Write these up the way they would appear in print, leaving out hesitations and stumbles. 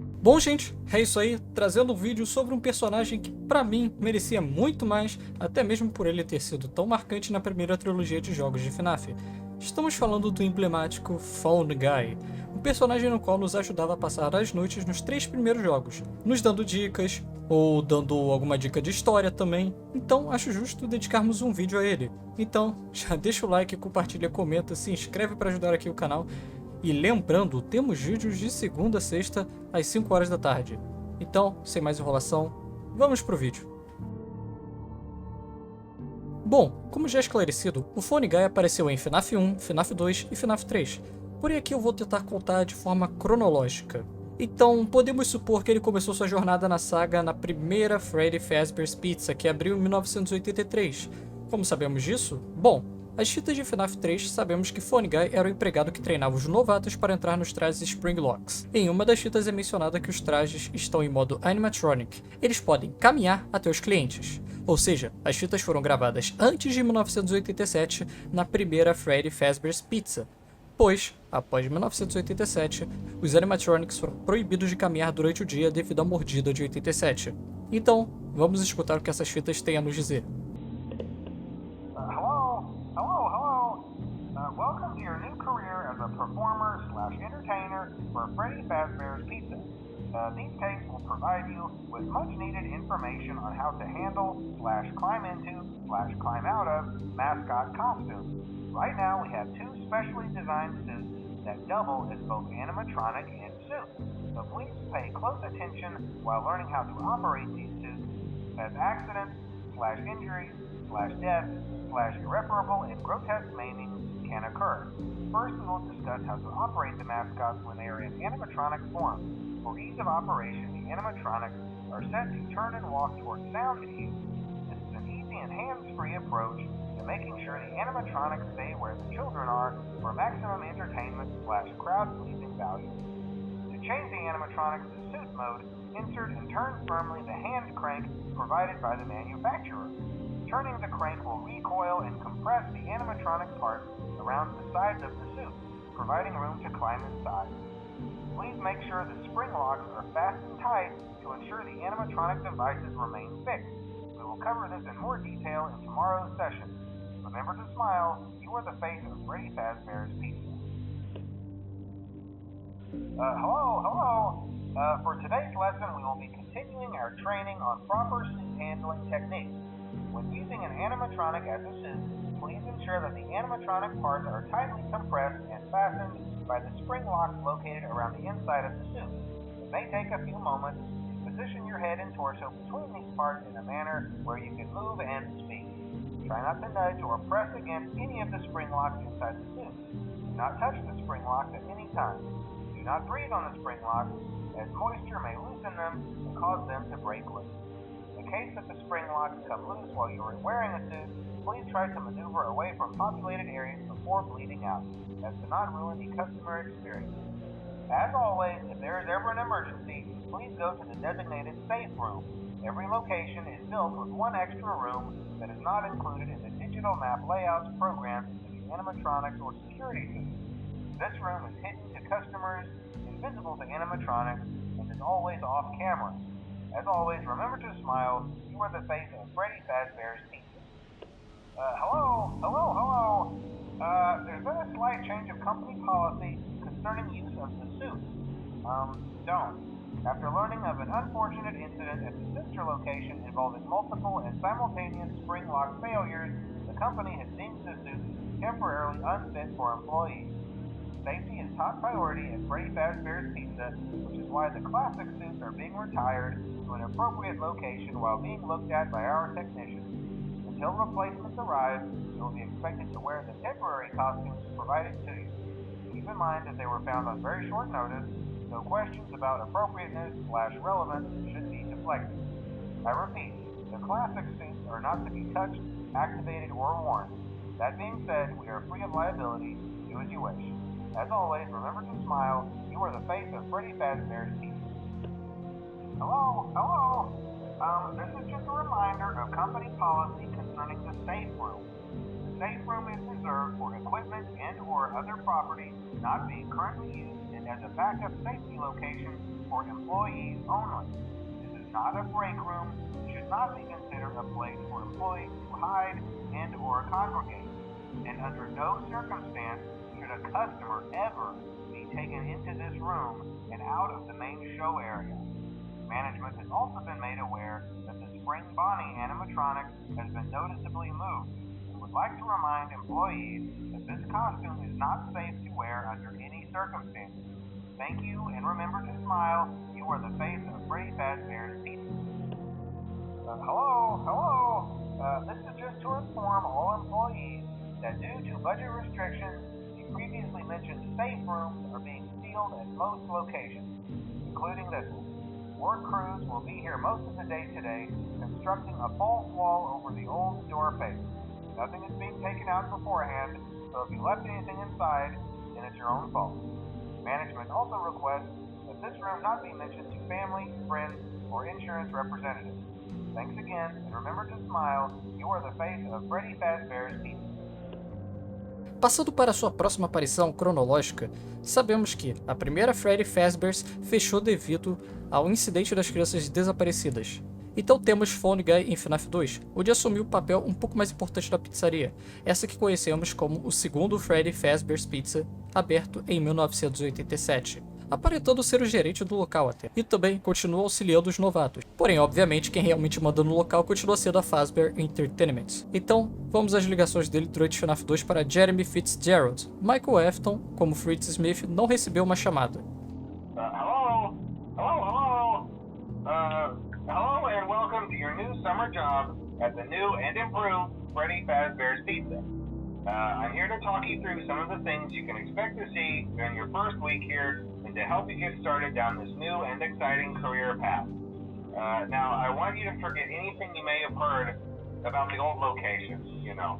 Bom, gente, é isso aí, trazendo um vídeo sobre um personagem que, pra mim, merecia muito mais, até mesmo por ele ter sido tão marcante na primeira trilogia de jogos de FNAF. Estamos falando do emblemático Phone Guy, um personagem no qual nos ajudava a passar as noites nos 3 primeiros jogos, nos dando dicas, ou dando alguma dica de história também, então acho justo dedicarmos um vídeo a ele. Então, já deixa o like, compartilha, comenta, se inscreve para ajudar aqui o canal. E lembrando, temos vídeos de segunda a sexta, às 5 horas da tarde. Então, sem mais enrolação, vamos pro vídeo. Bom, como já esclarecido, o Phone Guy apareceu em FNAF 1, FNAF 2 e FNAF 3, porém aqui eu vou tentar contar de forma cronológica. Então, podemos supor que ele começou sua jornada na saga na primeira Freddy'S Pizza, que abriu em 1983. Como sabemos disso? Bom, as fitas de FNAF 3 sabemos que Phone Guy era o empregado que treinava os novatos para entrar nos trajes Springlocks. Em uma das fitas é mencionado que os trajes estão em modo animatronic. Eles podem caminhar até os clientes. Ou seja, as fitas foram gravadas antes de 1987 na primeira Freddy'S Pizza. Pois, após 1987, os animatronics foram proibidos de caminhar durante o dia devido à mordida de 87. Então, vamos escutar o que essas fitas têm a nos dizer. Welcome to your new career as a performer/entertainer for Freddy'S Pizza. These tapes will provide you with much-needed information on how to handle/climb into/climb out of mascot costumes. Right now, we have 2 specially designed suits that double as both animatronic and suit. So please pay close attention while learning how to operate these suits, as accidents/injuries/death/irreparable and grotesque maiming can occur. First, we will discuss how to operate the mascots when they are in animatronic form. For ease of operation, the animatronics are set to turn and walk toward sound cues. This is an easy and hands-free approach to making sure the animatronics stay where the children are for maximum entertainment/crowd-pleasing value. To change the animatronics to suit mode, insert and turn firmly the hand crank provided by the manufacturer. Turning the crank will recoil and compress the animatronic parts around the sides of the suit, providing room to climb inside. Please make sure the spring locks are fastened tight to ensure the animatronic devices remain fixed. We will cover this in more detail in tomorrow's session. Remember to smile, you are the face of Freddy'S Pizza. Hello. For today's lesson, we will be continuing our training on proper suit handling techniques. When using an animatronic as a suit, please ensure that the animatronic parts are tightly compressed and fastened by the spring locks located around the inside of the suit. It may take a few moments to position your head and torso between these parts in a manner where you can move and speak. Try not to nudge or press against any of the spring locks inside the suit. Do not touch the spring locks at any time. Do not breathe on the spring locks, as moisture may loosen them and cause them to break loose. In the case that the spring locks come loose while you are wearing a suit, please try to maneuver away from populated areas before bleeding out, as to not ruin the customer experience. As always, if there is ever an emergency, please go to the designated safe room. Every location is built with one extra room that is not included in the digital map layouts programmed into the animatronics or security suits. This room is hidden to customers, invisible to animatronics, and is always off camera. As always, remember to smile. You are the face of Freddy'S Pizza. Hello. There's been a slight change of company policy concerning use of the suit. Don't. After learning of an unfortunate incident at the sister location involving multiple and simultaneous spring lock failures, the company has deemed the suit temporarily unfit for employees. Safety is top priority at Freddy'S Pizza, which is why the classic suits are being retired to an appropriate location while being looked at by our technicians. Until replacements arrive, you will be expected to wear the temporary costumes provided to you. Keep in mind that they were found on very short notice, so questions about appropriateness/relevance should be deflected. I repeat, the classic suits are not to be touched, activated, or worn. That being said, we are free of liability. Do as you wish. As always, remember to smile. You are the face of Freddy'S Pizza. Hello. This is just a reminder of company policy concerning the safe room. The safe room is reserved for equipment and or other property not being currently used and as a backup safety location for employees only. This is not a break room, should not be considered a place for employees to hide and or congregate, and under no circumstance should a customer ever be taken into this room and out of the main show area. Management has also been made aware that the Spring Bonnie animatronic has been noticeably moved and would like to remind employees that this costume is not safe to wear under any circumstances. Thank you, and remember to smile. You are the face of Freddy Fazbear's Pizza. Hello. This is just to inform all employees that due to budget restrictions, the previously mentioned safe rooms are being sealed at most locations, including this one. Work crews will be here most of the day today, constructing a false wall over the old door face. Nothing is being taken out beforehand, so if you left anything inside, then it's your own fault. Management also requests that this room not be mentioned to family, friends, or insurance representatives. Thanks again, and remember to smile. You are the face of Freddy Fazbear's Pizza. Passando para sua próxima aparição cronológica, sabemos que a primeira Freddy Fazbear's fechou devido ao incidente das crianças desaparecidas. Então temos Phone Guy em FNAF 2, onde assumiu o papel um pouco mais importante da pizzaria, essa que conhecemos como o segundo Freddy Fazbear's Pizza, aberto em 1987. Aparentando ser o gerente do local até, e também continua auxiliando os novatos. Porém, obviamente, quem realmente manda no local continua sendo a Fazbear Entertainment. Então, vamos às ligações dele durante FNAF 2 para Jeremy Fitzgerald. Michael Afton, como Fritz Smith, não recebeu uma chamada. Hello and welcome to your new summer job at the new and improved Freddy Fazbear's Pizza. I'm here to talk you through some of the things you can expect to see during your first week here and to help you get started down this new and exciting career path. Now, I want you to forget anything you may have heard about the old location, you know.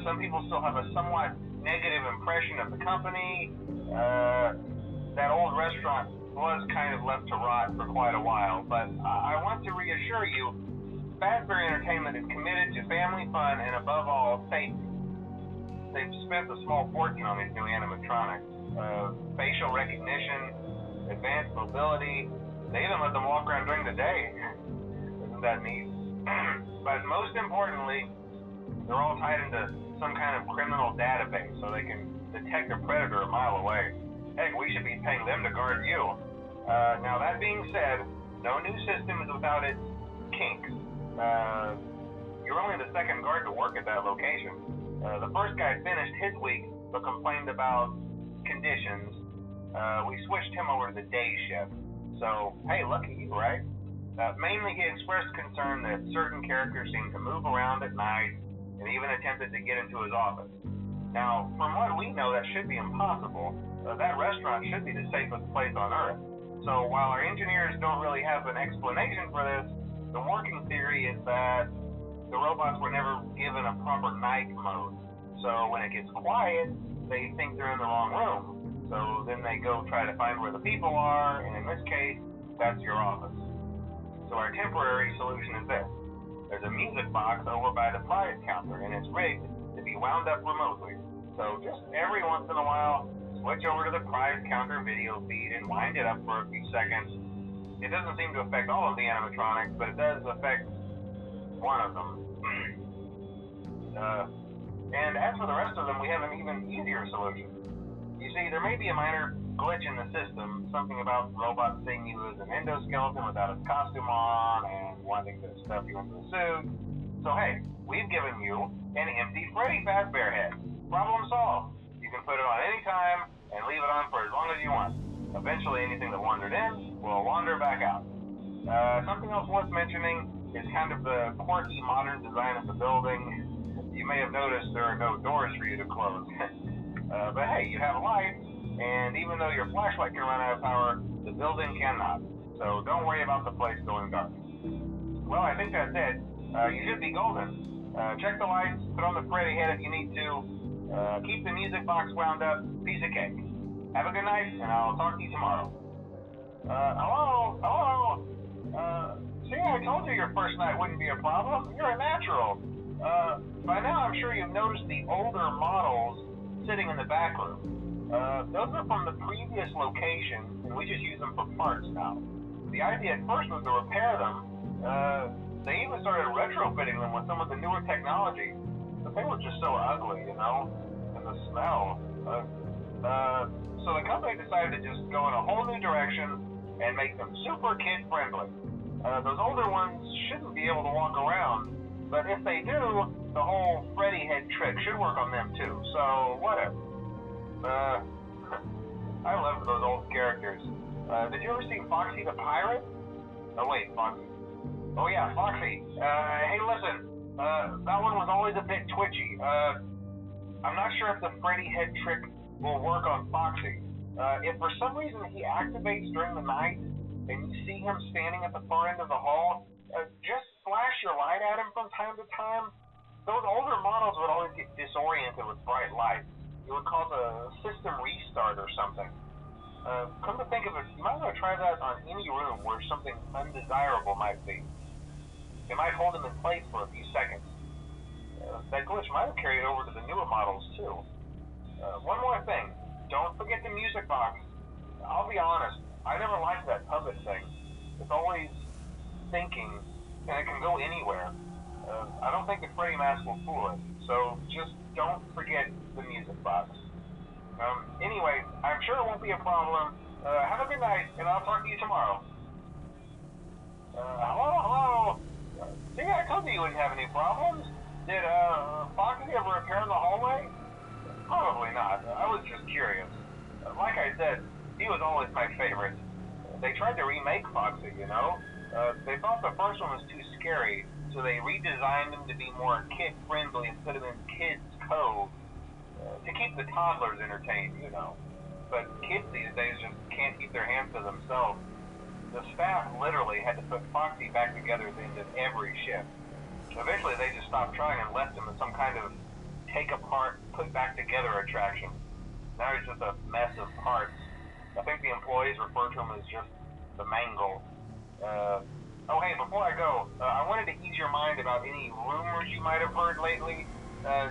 Some people still have a somewhat negative impression of the company. That old restaurant was kind of left to rot for quite a while, but I want to reassure you, Fazbear Entertainment is committed to family fun and above all, safety. They've spent a small fortune on these new animatronics. Facial recognition, advanced mobility, they even let them walk around during the day. Isn't that neat? But most importantly, they're all tied into some kind of criminal database so they can detect a predator a mile away. Heck, we should be paying them to guard you. Now that being said, no new system is without its kinks. You're only the second guard to work at that location. The first guy finished his week but complained about conditions. We switched him over to the day shift. So, hey, lucky you, right? Mainly he expressed concern that certain characters seemed to move around at night and even attempted to get into his office. Now, from what we know, that should be impossible. That restaurant should be the safest place on Earth. So while our engineers don't really have an explanation for this, the working theory is that the robots were never given a proper night mode. So when it gets quiet, they think they're in the wrong room. So then they go try to find where the people are, and in this case, that's your office. So our temporary solution is this. There's a music box over by the prize counter, and it's rigged to be wound up remotely. So just every once in a while, switch over to the prize counter video feed and wind it up for a few seconds. It doesn't seem to affect all of the animatronics, but it does affect one of them. And as for the rest of them, we have an even easier solution. You see, there may be a minor glitch in the system, something about robots seeing you as an endoskeleton without a costume on and wanting to stuff you into a suit. So hey, we've given you an empty Freddy Fazbear head. Problem solved. You can put it on any time and leave it on for as long as you want. Eventually anything that wandered in will wander back out. Something else worth mentioning is kind of the quirky modern design of the building. You may have noticed there are no doors for you to close. But hey, you have lights, and even though your flashlight can run out of power, the building cannot. So don't worry about the place going dark. Well, I think that's it. You should be golden. Check the lights, put on the Freddy head if you need to. Keep the music box wound up, piece of cake. Have a good night, and I'll talk to you tomorrow. Hello? See, I told you your first night wouldn't be a problem. You're a natural. By now, I'm sure you've noticed the older models sitting in the back room. Those are from the previous location, and we just use them for parts now. The idea at first was to repair them. They even started retrofitting them with some of the newer technology, but they were just so ugly, you know, and the smell. So the company decided to just go in a whole new direction and make them super kid-friendly. Those older ones shouldn't be able to walk around, but if they do, the whole Freddy head trick should work on them too, so whatever. I love those old characters. Did you ever see Foxy the Pirate? Oh wait, Foxy. Oh yeah, Foxy. Hey listen, that one was always a bit twitchy. I'm not sure if the Freddy head trick will work on Foxy. If for some reason he activates during the night, and you see him standing at the far end of the hall, just flash your light at him from time to time. Those older models would always get disoriented with bright light. It would cause a system restart or something. Come to think of it, you might want to try that on any room where something undesirable might be. It might hold him in place for a few seconds. That glitch might have carried over to the newer models too. One more thing, don't forget the music box. I'll be honest, I never liked that puppet thing. It's always thinking, and it can go anywhere. I don't think the Freddy mask will fool it, so just don't forget the music box. Anyway, I'm sure it won't be a problem. Have a good night, and I'll talk to you tomorrow. Hello? See, I told you wouldn't have any problems. Did, Foxy ever appear in the hallway? Probably not. I was just curious. Like I said, he was always my favorite. They tried to remake Foxy, you know? They thought the first one was too scary, so they redesigned him to be more kid-friendly and put him in Kids Cove to keep the toddlers entertained, you know. But kids these days just can't keep their hands to themselves. The staff literally had to put Foxy back together at the end of every shift. Eventually they just stopped trying and left him in some kind of take-apart, put-back-together attraction. Now he's just a mess of parts. I think the employees refer to him as just the mangle. Oh hey, before I go, I wanted to ease your mind about any rumors you might have heard lately.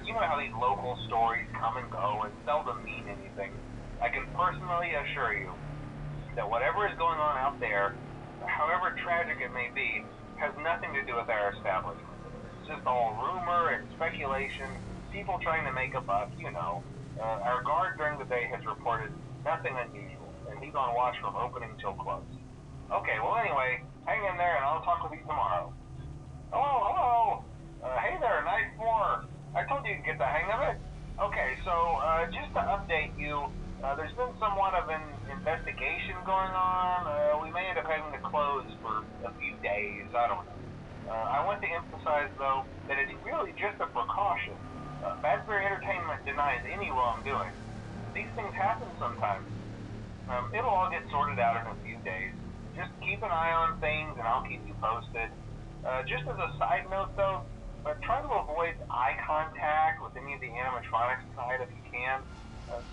You know how these local stories come and go and seldom mean anything. I can personally assure you that whatever is going on out there, however tragic it may be, has nothing to do with our establishment. It's just all rumor and speculation, people trying to make a buck, you know. Our guard during the day has reported nothing unusual, and he's on watch from opening till close. Okay, well anyway, hang in there and I'll talk with you tomorrow. Hello? Hey there, Night 4. I told you to get the hang of it. Okay, so just to update you, there's been somewhat of an investigation going on. We may end up having to close for a few days, I don't know. I want to emphasize though that it's really just a precaution. Fazbear Entertainment denies any wrongdoing. These things happen sometimes. It'll all get sorted out in a few days. Just keep an eye on things and I'll keep you posted. Just as a side note though, try to avoid eye contact with any of the animatronics tonight if you can.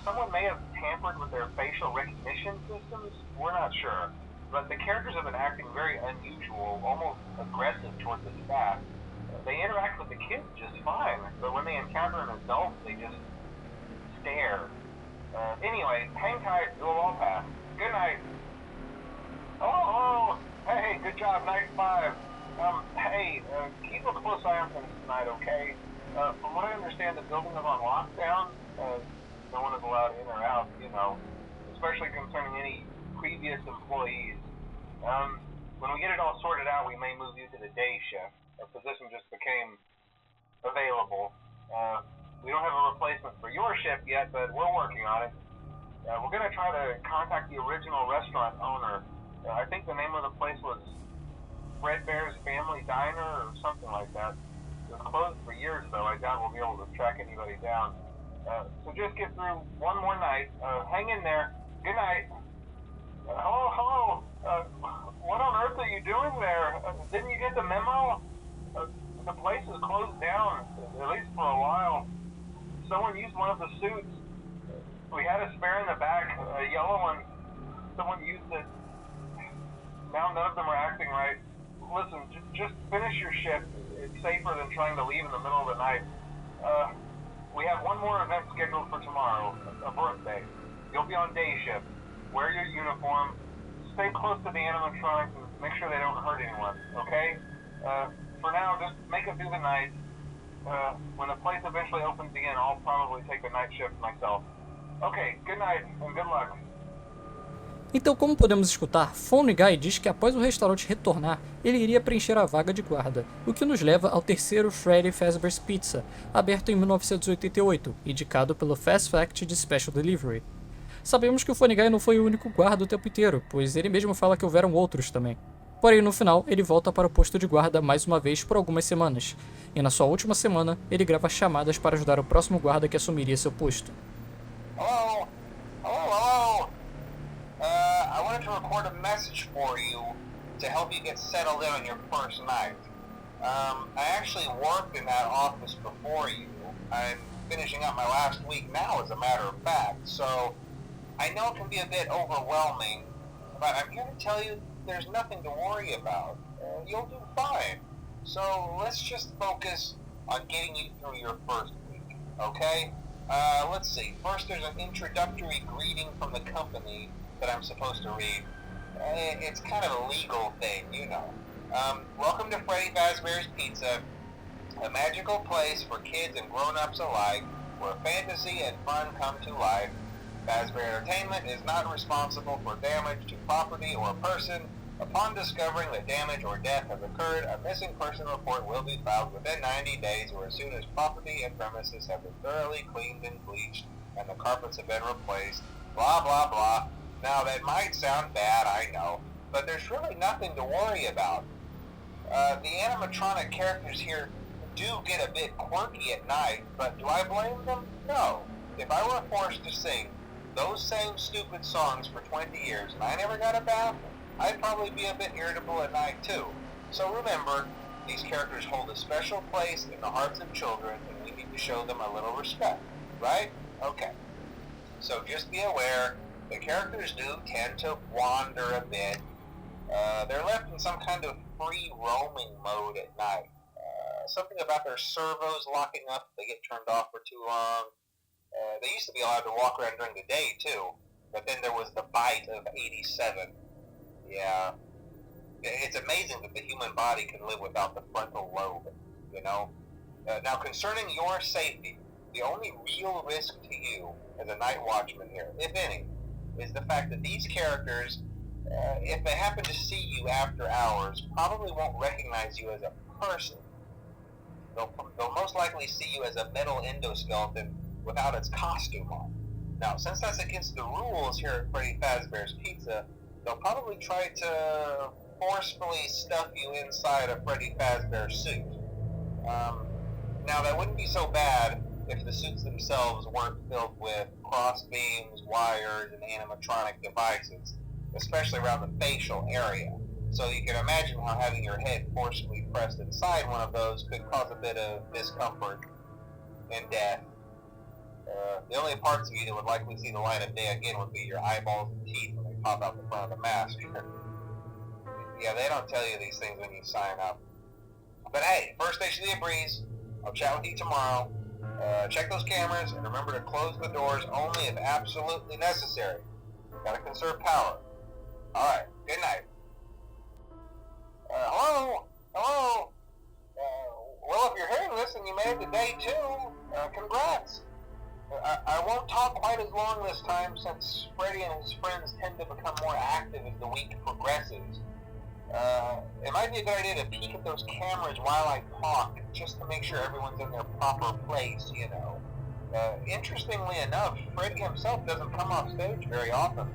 Someone may have tampered with their facial recognition systems, we're not sure. But the characters have been acting very unusual, almost aggressive towards the staff. They interact with the kids just fine, but when they encounter an adult, they just stare. Anyway, hang tight, it will all pass. Good night. Hello? Hey, good job, Night 5. Hey, keep a close eye on things tonight, okay? From what I understand, the building is on lockdown. No one is allowed in or out, you know, especially concerning any previous employees. When we get it all sorted out, we may move you to the day shift. A position just became available. We don't have a replacement for your shift yet, but we're working on it. We're going to try to contact the original restaurant owner. I think the name of the place was Fredbear's Family Diner or something like that. It was closed for years, though. I doubt we'll be able to track anybody down. So just get through one more night. Hang in there. Good night. Hello? What on earth are you doing there? Didn't you get the memo? The place is closed down, at least for a while. Someone used one of the suits. We had a spare in the back, a yellow one. Someone used it. Now none of them are acting right. Listen, just finish your shift. It's safer than trying to leave in the middle of the night. We have one more event scheduled for tomorrow, a birthday. You'll be on day shift. Wear your uniform. Stay close to the animatronics and make sure they don't hurt anyone, okay? For now, just make it through the night. When the place eventually opens again, I'll probably take the night shift myself. Okay, good night and good luck. Então, como podemos escutar, Phone Guy diz que após o restaurante retornar, ele iria preencher a vaga de guarda, o que nos leva ao terceiro Freddy'S Pizza, aberto em 1988, indicado pelo Fast Fact de Special Delivery. Sabemos que o Phone Guy não foi o único guarda o tempo inteiro, pois ele mesmo fala que houveram outros também. Porém, no final, ele volta para o posto de guarda mais uma vez por algumas semanas, e na sua última semana, ele grava chamadas para ajudar o próximo guarda que assumiria seu posto. Hello? Hello? I wanted to record a message for you to help you get settled in on your first night. I actually worked in that office before you. I'm finishing up my last week now, as a matter of fact, so I know it can be a bit overwhelming, but I'm here to tell you there's nothing to worry about. You'll do fine. So let's just focus on getting you through your first week, okay? Let's see. First, there's an introductory greeting from the company that I'm supposed to read. It's kind of a legal thing, you know. Welcome to Freddy'S Pizza, a magical place for kids and grown-ups alike, where fantasy and fun come to life. Fazbear Entertainment is not responsible for damage to property or person. Upon discovering that damage or death has occurred, a missing person report will be filed within 90 days or as soon as property and premises have been thoroughly cleaned and bleached and the carpets have been replaced. Blah, blah, blah. Now, that might sound bad, I know, but there's really nothing to worry about. The animatronic characters here do get a bit quirky at night, but do I blame them? No. If I were forced to sing those same stupid songs for 20 years and I never got a bath, I'd probably be a bit irritable at night too. So remember, these characters hold a special place in the hearts of children and we need to show them a little respect, right? Okay. So just be aware, the characters do tend to wander a bit. They're left in some kind of free roaming mode at night. Something about their servos locking up if they get turned off for too long. They used to be allowed to walk around during the day too, but then there was the bite of 87. Yeah. It's amazing that the human body can live without the frontal lobe, you know? Now, concerning your safety, the only real risk to you as a night watchman here, if any, is the fact that these characters, if they happen to see you after hours, probably won't recognize you as a person. They'll most likely see you as a metal endoskeleton without its costume on. Now, since that's against the rules here at Freddy Fazbear's Pizza, they'll probably try to forcefully stuff you inside a Freddy Fazbear suit. Now, that wouldn't be so bad if the suits themselves weren't filled with cross beams, wires, and animatronic devices, especially around the facial area. So you can imagine how having your head forcefully pressed inside one of those could cause a bit of discomfort and death. The only parts of you that would likely see the light of day again would be your eyeballs and teeth when they pop out the front of the mask. Yeah, they don't tell you these things when you sign up. But hey, first day should be a breeze. I'll chat with you tomorrow. Check those cameras and remember to close the doors only if absolutely necessary. Gotta conserve power. Alright, good night. Hello? Hello? Well, if you're hearing this and you made it to day 2, congrats. I won't talk quite as long this time since Freddy and his friends tend to become more active as the week progresses. It might be a good idea to peek at those cameras while I talk, just to make sure everyone's in their proper place, you know. Interestingly enough, Freddy himself doesn't come off stage very often.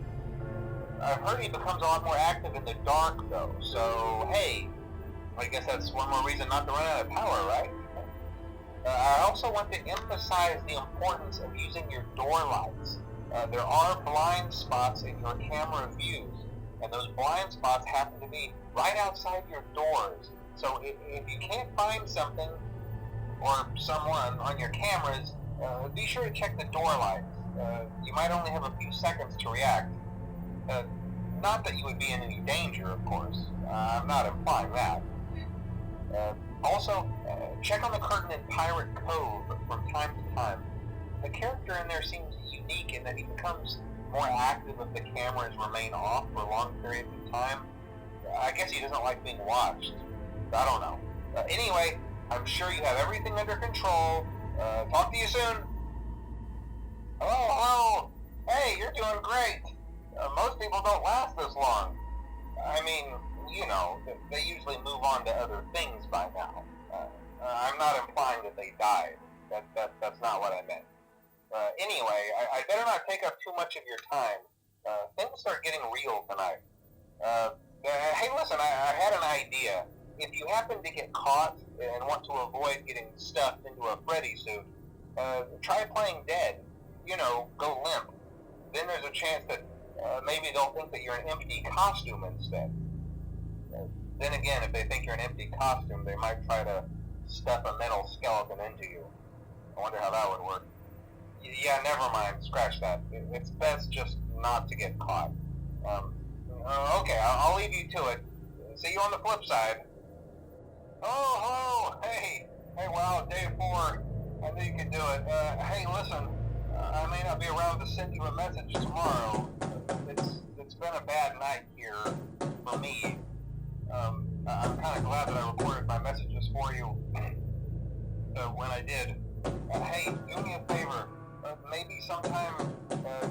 I've heard he becomes a lot more active in the dark, though, so hey, I guess that's one more reason not to run out of power, right? I also want to emphasize the importance of using your door lights. There are blind spots in your camera views, and those blind spots happen to be right outside your doors. So if you can't find something or someone on your cameras, be sure to check the door lights. You might only have a few seconds to react. Not that you would be in any danger, of course. I'm not implying that. Also, check on the curtain in Pirate Cove from time to time. The character in there seems unique in that he becomes more active if the cameras remain off for long periods of time. I guess he doesn't like being watched. I don't know. Anyway, I'm sure you have everything under control. Talk to you soon. Hello. Hey, you're doing great. Most people don't last this long. I mean, you know, they usually move on to other things by now. I'm not implying that they died. That's not what I meant. Anyway, I better not take up too much of your time. Things start getting real tonight. Hey, listen, I had an idea. If you happen to get caught and want to avoid getting stuffed into a Freddy suit, try playing dead. You know, go limp. Then there's a chance that maybe they'll think that you're an empty costume instead. Then again, if they think you're an empty costume, they might try to stuff a metal skeleton into you. I wonder how that would work. Yeah, never mind. Scratch that. It's best just not to get caught. Okay, I'll leave you to it. See you on the flip side. Oh, hello. Hey, wow, day 4. I knew you could do it. Hey, listen, I may not be around to send you a message tomorrow. It's been a bad night here for me. I'm kind of glad that I recorded my messages for you when I did. Hey, do me a favor. Maybe sometime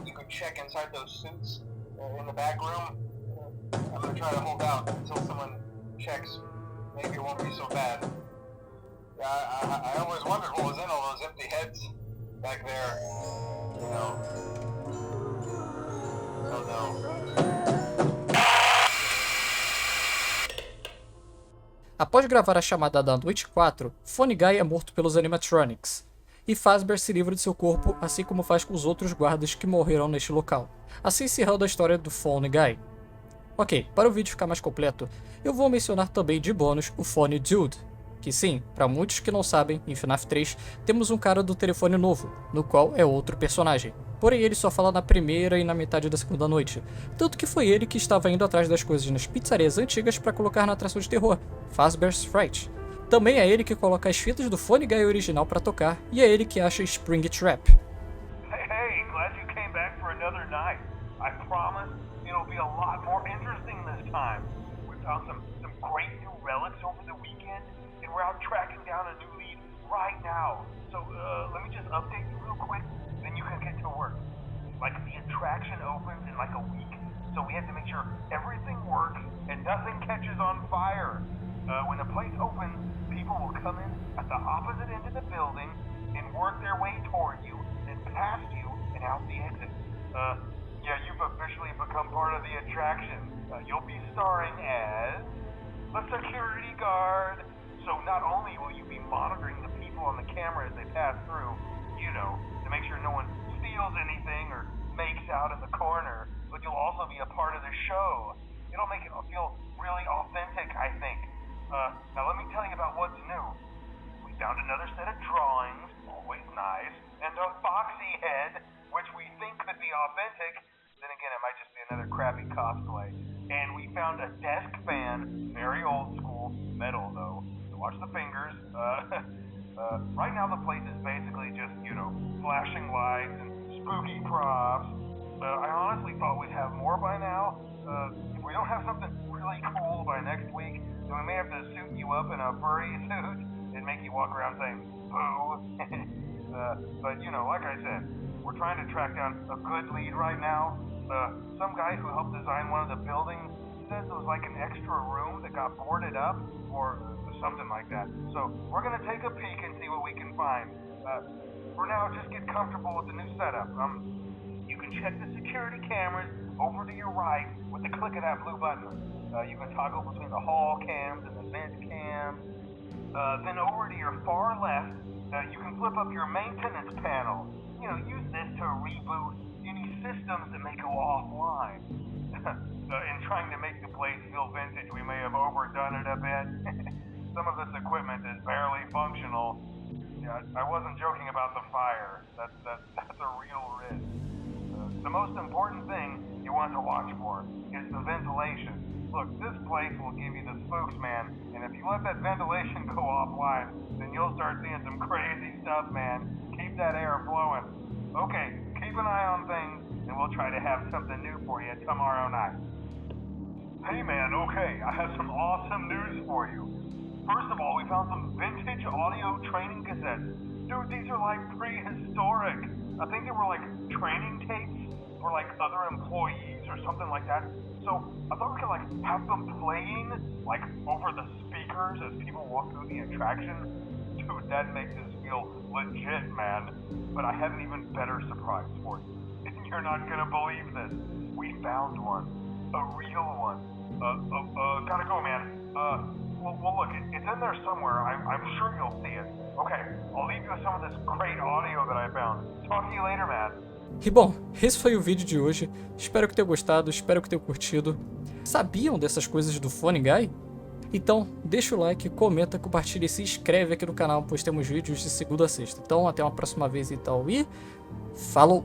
you could check inside those suits in the back room. I'm going to try to hold out until someone checks. Maybe it won't be so bad. I always wondered what was in all those empty heads back there. You know. Oh no. Após gravar a chamada da noite 4, Phone Guy é morto pelos animatronics, e Fazbear se livra de seu corpo, assim como faz com os outros guardas que morreram neste local, assim encerrando a história do Phone Guy. Ok, para o vídeo ficar mais completo, eu vou mencionar também de bônus o Phone Dude, que sim, para muitos que não sabem, em FNAF 3 temos um cara do telefone novo, no qual é outro personagem. Porém ele só fala na primeira e na metade da segunda noite, tanto que foi ele que estava indo atrás das coisas nas pizzarias antigas para colocar na atração de terror, Fazbear's Fright. Também é ele que coloca as fitas do Phone Guy original para tocar, e é ele que acha Spring Trap. Hey, glad you came back for another night. I promise it'll be a lot more interesting this time. We found some great new relics over the weekend, and we're out tracking down a new lead right now. So let me just update you real quick, then you can get to work. Like, the attraction opens in like a week, so we have to make sure everything works and nothing catches on fire. When the place opens, people will come in at the opposite end of the building and work their way toward you, then past you and out the exit. Yeah, you've officially become part of the attraction. You'll be starring as a security guard. So not only will you be monitoring the people on the camera as they pass through, you know, to make sure no one steals anything or makes out in the corner, but you'll also be a part of the show. It'll make it feel really authentic, I think. Now let me tell you about what's new. We found another set of drawings, always nice, and a foxy head, which we think could be authentic. Then again, it might just be another crappy cosplay. And we found a desk fan, very old school, metal though. So watch the fingers. Right now the place is basically just, you know, flashing lights and spooky props. I honestly thought we'd have more by now. If we don't have something really cool by next week, then we may have to suit you up in a furry suit and make you walk around saying, boo. But, you know, like I said, we're trying to track down a good lead right now. Some guy who helped design one of the buildings says it was like an extra room that got boarded up, or something like that. So we're going to take a peek and see what we can find. For now, just get comfortable with the new setup. You can check the security cameras over to your right with the click of that blue button. You can toggle between the hall cams and the vent cams. Then over to your far left, you can flip up your maintenance panel. You know, use this to reboot any systems that may go offline. In trying to make the place feel vintage, we may have overdone it a bit. Some of this equipment is barely functional. Yeah, I wasn't joking about the fire. That's a real risk. The most important thing you want to watch for is the ventilation. Look, this place will give you the spooks, man. And if you let that ventilation go offline, then you'll start seeing some crazy stuff, man. Keep that air flowing. Okay, keep an eye on things, and we'll try to have something new for you tomorrow night. Hey man, okay, I have some awesome news for you. First of all, we found some vintage audio training cassettes. Dude, these are like prehistoric. I think they were like training tapes for like other employees or something like that. So I thought we could like have them playing like over the speakers as people walk through the attraction. Dude, that makes us feel legit, man. But I have an even better surprise for you. You're not gonna believe this. We found one. A real one. Gotta go, man. Well, look, it's in there somewhere. I'm sure you'll see it. Okay, I'll leave you with some of this great audio that I found. Talk to you later, man. E bom, esse foi o vídeo de hoje. Espero que tenham gostado, espero que tenham curtido. Sabiam dessas coisas do Phone Guy? Então, deixa o like, comenta, compartilha e se inscreve aqui no canal, pois temos vídeos de segunda a sexta. Então, até uma próxima vez então e falou!